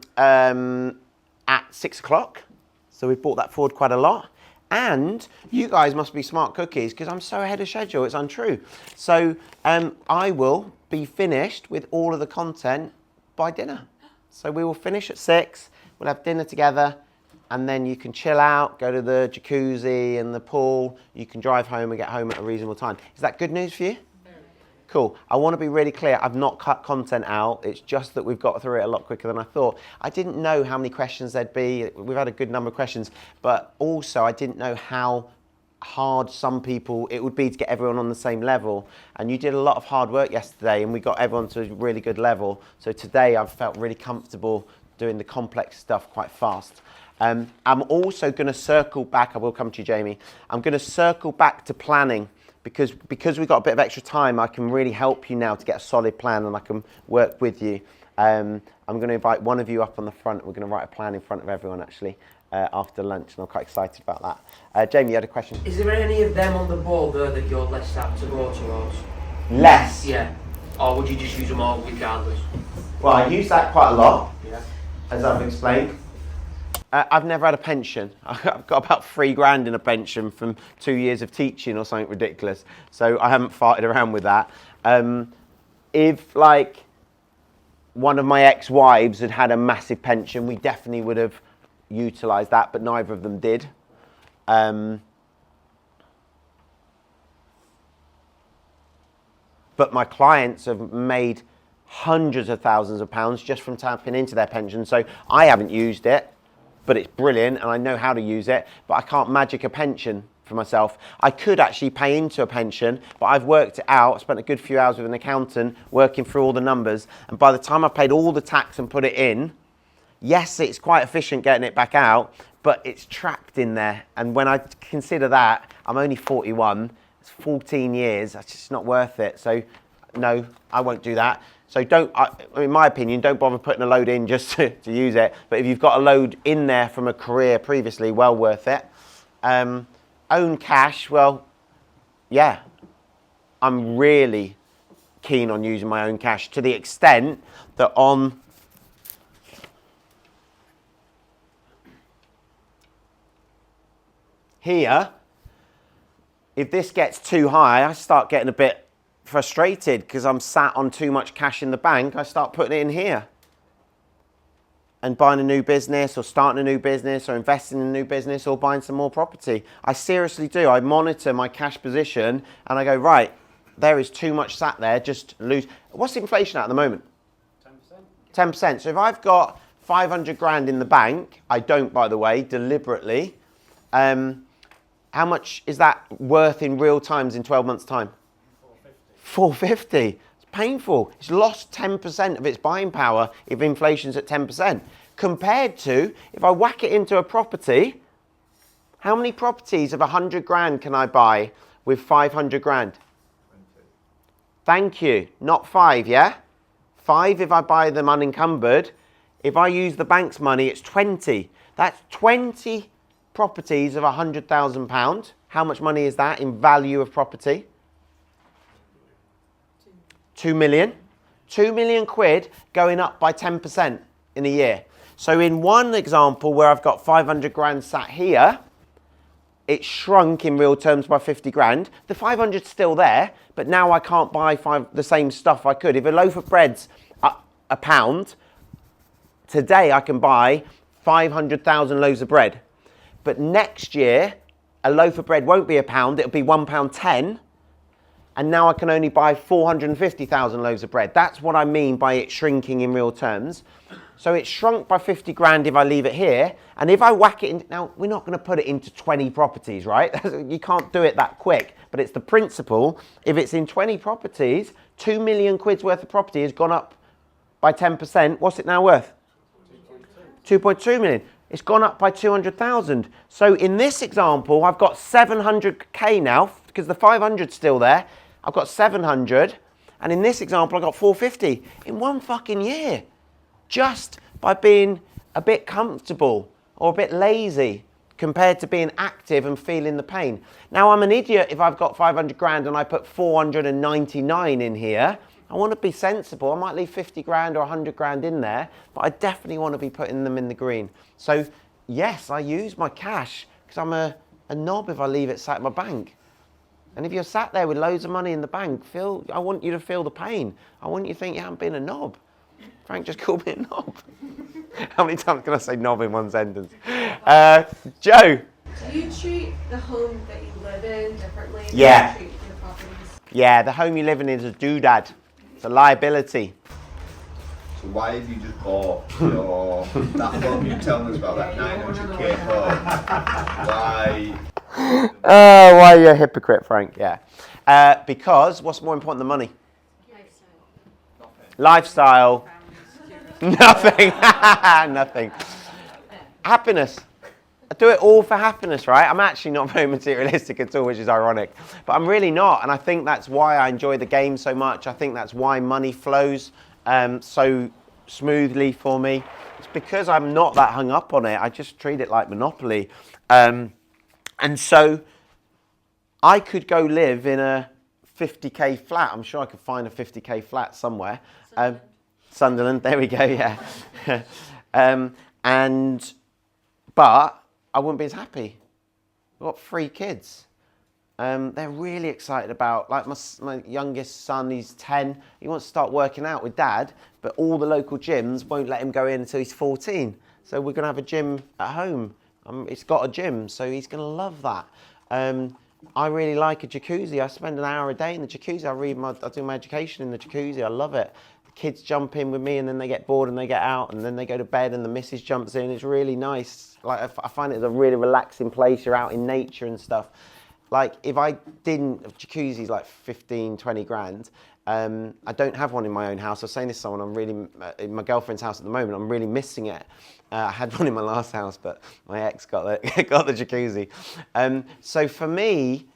6 o'clock. So we've brought that forward quite a lot. And you guys must be smart cookies because I'm so ahead of schedule. It's untrue. So I will be finished with all of the content by dinner. So we will finish at 6. We'll have dinner together. And then you can chill out, go to the jacuzzi and the pool. You can drive home and get home at a reasonable time. Is that good news for you? Cool. I want to be really clear. I've not cut content out. It's just that we've got through it a lot quicker than I thought. I didn't know how many questions there'd be. We've had a good number of questions. But also, I didn't know how hard some people it would be to get everyone on the same level. And you did a lot of hard work yesterday, and we got everyone to a really good level. So today, I've felt really comfortable doing the complex stuff quite fast. I'm also going to circle back. I will come to you, Jamie. I'm going to circle back to planning because we've got a bit of extra time. I can really help you now to get a solid plan, and I can work with you. I'm going to invite one of you up on the front. We're going to write a plan in front of everyone actually after lunch, and I'm quite excited about that. Jamie, you had a question? Is there any of them on the board there that you're less apt to go towards? Less? Yeah. Or would you just use them all regardless? Well, I use that quite a lot, Yeah. as I've explained. I've never had a pension. I've got about 3 grand in a pension from 2 years of teaching or something ridiculous. So I haven't farted around with that. If like one of my ex-wives had had a massive pension, we definitely would have utilised that, but neither of them did. But my clients have made hundreds of thousands of pounds just from tapping into their pension. So I haven't used it. But it's brilliant and I know how to use it, but I can't magic a pension for myself. I could actually pay into a pension, but I've worked it out, spent a good few hours with an accountant working through all the numbers, and by the time I've paid all the tax and put it in, yes, it's quite efficient getting it back out, but it's trapped in there. And when I consider that, I'm only 41, it's 14 years, that's just not worth it. So no, I won't do that. So in my opinion, don't bother putting a load in just to use it. But if you've got a load in there from a career previously, well worth it. Own cash, well, yeah. I'm really keen on using my own cash to the extent that on here, if this gets too high, I start getting a bit frustrated because I'm sat on too much cash in the bank. I start putting it in here and buying a new business or starting a new business or investing in a new business or buying some more property. I seriously do. I monitor my cash position and I go, right, there is too much sat there, just lose. What's inflation at the moment? 10%. 10%. So if I've got 500 grand in the bank, I don't, by the way, deliberately, how much is that worth in real times in 12 months' time? 450. It's painful. It's lost 10% of its buying power if inflation's at 10%. Compared to, if I whack it into a property, how many properties of 100 grand can I buy with 500 grand? 20. Thank you. Not 5, yeah? 5 if I buy them unencumbered. If I use the bank's money, it's 20. That's 20 properties of £100,000. How much money is that in value of property? 2 million. 2 million quid going up by 10% in a year. So in one example where I've got 500 grand sat here, it shrunk in real terms by 50 grand. The 500's still there, but now I can't buy the same stuff I could. If a loaf of bread's a pound, today I can buy 500,000 loaves of bread. But next year, a loaf of bread won't be a pound, it'll be £1.10. And now I can only buy 450,000 loaves of bread. That's what I mean by it shrinking in real terms. So it's shrunk by 50 grand if I leave it here. And if I whack it in, now we're not going to put it into 20 properties, right? You can't do it that quick, but it's the principle. If it's in 20 properties, 2 million quid's worth of property has gone up by 10%. What's it now worth? 2.2 million. It's gone up by 200,000. So in this example, I've got 700k now because the 500's still there. I've got 700. And in this example, I've got 450 in one fucking year. Just by being a bit comfortable or a bit lazy compared to being active and feeling the pain. Now, I'm an idiot if I've got 500 grand and I put 499 in here. I want to be sensible. I might leave 50 grand or 100 grand in there, but I definitely want to be putting them in the green. So, yes, I use my cash because I'm a knob if I leave it sat in my bank. And if you're sat there with loads of money in the bank, I want you to feel the pain. I want you to think you haven't been a knob. Frank just called me a knob. How many times can I say knob in one sentence? Joe? Do you treat the home that you live in differently than Yeah. you treat your properties? Yeah, the home you live in is a doodad. It's a liability. So why have you just bought that home you're telling us about, that 900k home? Why? Oh, why are you a hypocrite, Frank? Yeah. Because what's more important than money? Lifestyle. Nothing. Nothing. Happiness. I do it all for happiness, right? I'm actually not very materialistic at all, which is ironic. But I'm really not. And I think that's why I enjoy the game so much. I think that's why money flows so smoothly for me. It's because I'm not that hung up on it. I just treat it like Monopoly. And so I could go live in a 50k flat. I'm sure I could find a 50k flat somewhere. Sunderland, there we go, yeah. But I wouldn't be as happy. I've got 3 kids. They're really excited about, like my youngest son, he's 10. He wants to start working out with dad, but all the local gyms won't let him go in until he's 14. So we're going to have a gym at home. It's got a gym, so he's going to love that. I really like a jacuzzi. I spend an hour a day in the jacuzzi. I do my education in the jacuzzi. I love it. The kids jump in with me and then they get bored and they get out and then they go to bed and the missus jumps in. It's really nice. Like I find it a really relaxing place. You're out in nature and stuff. Like if I didn't, jacuzzi's like 15, 20 grand. I don't have one in my own house. I was saying this to someone, I'm really, in my girlfriend's house at the moment, I'm really missing it. I had one in my last house, but my ex got the jacuzzi. So for me,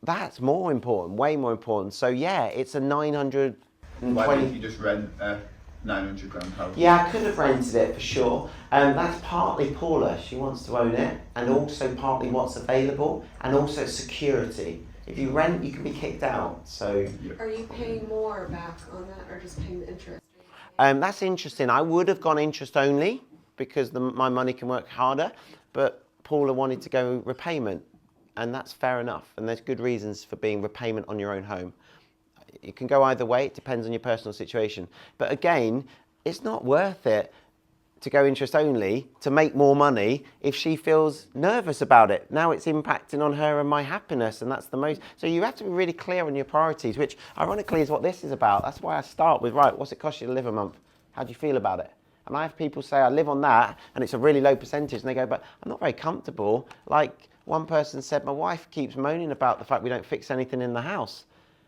that's more important, way more important. So yeah, it's a 920. Why didn't you just rent a 900 grand house? Yeah, I could have rented it for sure. That's partly Paula, she wants to own it, and also partly what's available, and also security. If you rent, you can be kicked out. So Are you paying more back on that or just paying the interest? that's interesting. I would have gone interest only because my money can work harder, but Paula wanted to go repayment. and that's fair enough. And there's good reasons for being repayment on your own home. It can go either way. It depends on your personal situation. But again, it's not worth it to go interest only to make more money if she feels nervous about it. Now it's impacting on her and my happiness, and that's the most. So you have to be really clear on your priorities, which ironically is what this is about. That's why I start with, right, what's it cost you to live a month? How do you feel about it? And I have people say, I live on that, and it's a really low percentage, and they go, but I'm not very comfortable. Like one person said, my wife keeps moaning about the fact we don't fix anything in the house.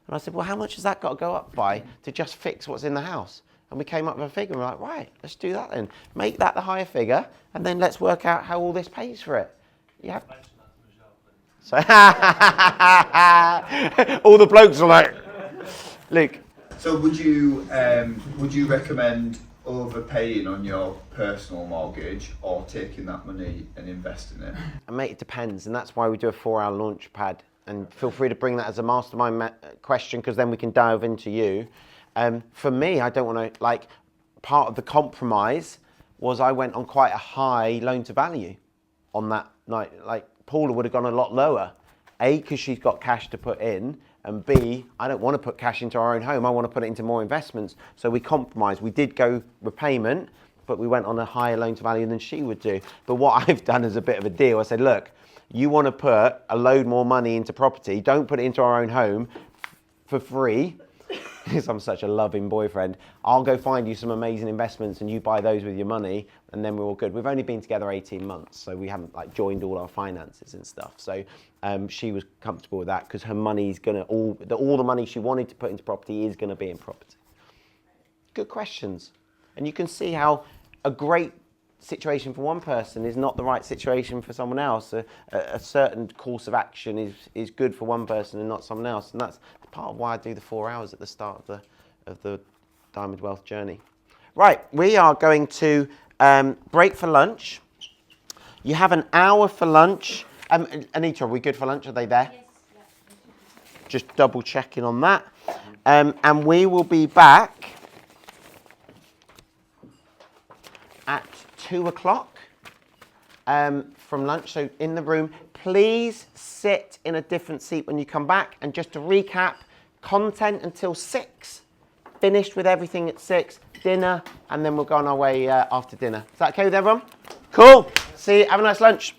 And I said, well, how much has that got to go up by to just fix what's in the house? And we came up with a figure, and we're like, right, let's do that then. Make that the higher figure, and then let's work out how all this pays for it. You have... So all the blokes are like, Luke. So would you recommend overpaying on your personal mortgage or taking that money and investing it? And mate, it depends, and that's why we do a 4-hour launch pad. And feel free to bring that as a mastermind question, because then we can dive into you. For me, I don't want to, like, part of the compromise was I went on quite a high loan to value on that night. Like, Paula would have gone a lot lower. A, because she's got cash to put in, and B, I don't want to put cash into our own home. I want to put it into more investments. So we compromised. We did go repayment, but we went on a higher loan to value than she would do. But what I've done is a bit of a deal. I said, look, you want to put a load more money into property, don't put it into our own home for free, because I'm such a loving boyfriend. I'll go find you some amazing investments and you buy those with your money, and then we're all good. We've only been together 18 months, so we haven't like joined all our finances and stuff. So she was comfortable with that, because her money's gonna, all the money she wanted to put into property is gonna be in property. Good questions. And you can see how a great situation for one person is not the right situation for someone else. A certain course of action is good for one person and not someone else, and that's part of why I do the 4 hours at the start of the Diamond Wealth journey. Right, we are going to break for lunch. You have an hour for lunch. Anita, are we good for lunch? Are they there? Yes. Yeah. Just double checking on that. And we will be back at 2 o'clock from lunch. So in the room, please sit in a different seat when you come back. And just to recap, content until 6, finished with everything at 6, dinner, and then we'll go on our way after dinner. Is that okay with everyone? Cool. See you. Have a nice lunch.